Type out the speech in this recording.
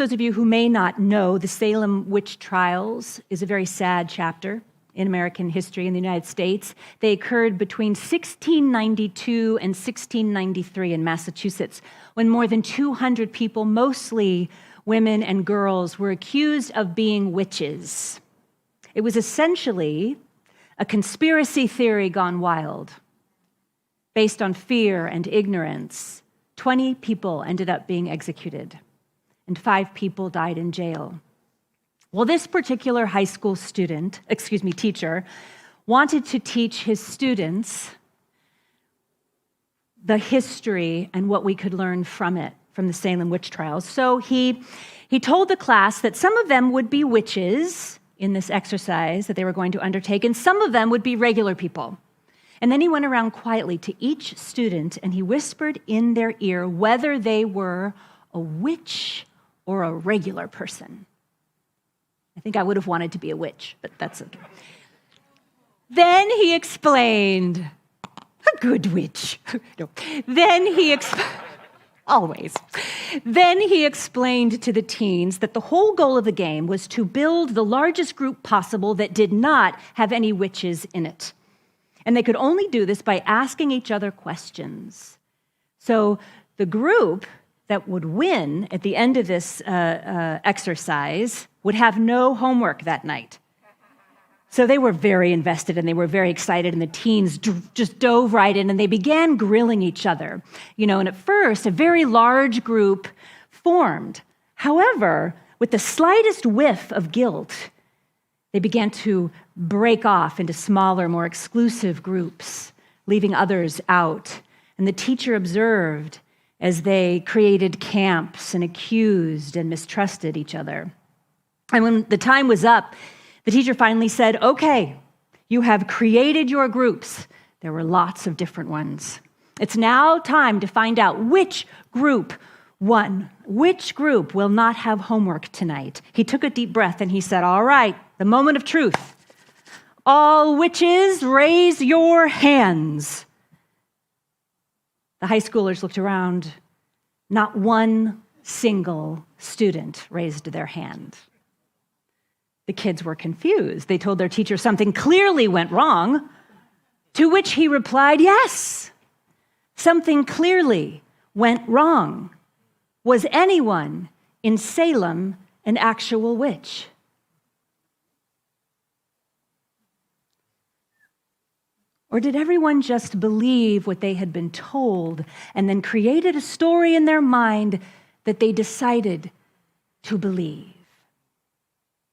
those of you who may not know, the Salem witch trials is a very sad chapter in American history in the United States. They occurred between 1692 and 1693 in Massachusetts, when more than 200 people, mostly women and girls, were accused of being witches. It was essentially a conspiracy theory gone wild, based on fear and ignorance. 20 people ended up being executed, and 5 people died in jail. Well, this particular high school teacher, wanted to teach his students the history and what we could learn from it, from the Salem witch trials. So he told the class that some of them would be witches in this exercise that they were going to undertake, and some of them would be regular people. And then he went around quietly to each student and he whispered in their ear whether they were a witch or a regular person. I think I would have wanted to be a witch, but that's okay. Then he explained, a good witch. No. Then he explained to the teens that the whole goal of the game was to build the largest group possible that did not have any witches in it. And they could only do this by asking each other questions. So the group that would win at the end of this exercise would have no homework that night. So they were very invested and they were very excited, and the teens just dove right in and they began grilling each other. And at first, a very large group formed. However, with the slightest whiff of guilt, they began to break off into smaller, more exclusive groups, leaving others out. And the teacher observed as they created camps and accused and mistrusted each other. And when the time was up, the teacher finally said, okay, you have created your groups. There were lots of different ones. It's now time to find out which group won. Which group will not have homework tonight? He took a deep breath and he said, all right, the moment of truth. All witches, raise your hands. The high schoolers looked around. Not one single student raised their hand. The kids were confused. They told their teacher something clearly went wrong, to which he replied, yes, something clearly went wrong. Was anyone in Salem an actual witch? Or did everyone just believe what they had been told and then created a story in their mind that they decided to believe?